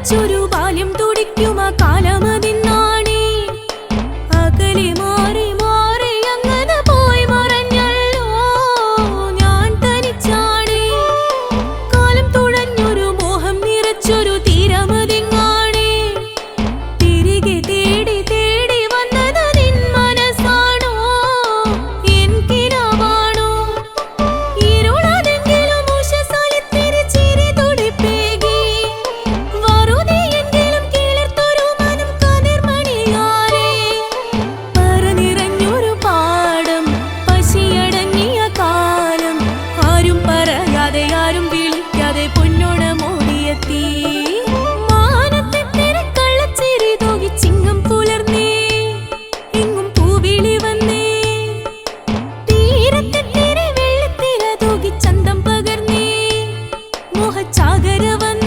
കളിച്ചൊരു ബാല്യം തുടിക്കുമ കാലമതിന്നാണേ അകലെ മാറി മാറി അങ്ങനെ പോയി മറഞ്ഞല്ലോ ഞാൻ തനിച്ചാണേ കാലം തുഴഞ്ഞൊരു മോഹം നിറച്ചൊരു തീരമതിങ്ങാണേ തിരികെ തേടി തേടി വന്നത് നിൻ മനസ്സാണോ എൻ കിനാവാണോ ഇരുളതെങ്കിലും ഉഷസാലി തിരിച്ചിരി തുടിപ്പേകി വറുതിയെങ്കിലും കിളിർത്തൊരു മനം കതിർമണിയാരേ പറനിറഞ്ഞൊരു പാടം പശിയടങ്ങിയ കാലം ആരും പറയാതെ ആരും വിളിക്കാതെ പൊന്നോണമോടിയെത്തി മാനത്തെ തിരക്കള്ളച്ചിരി തൂകി ചിങ്ങം പുലർന്നേ എങ്ങും പൂവിളി വന്നേ തീരത്തെ തിര വെള്ളത്തിര തൂകി ചന്തം പകർന്നേ മോഹചാകര വന്നേ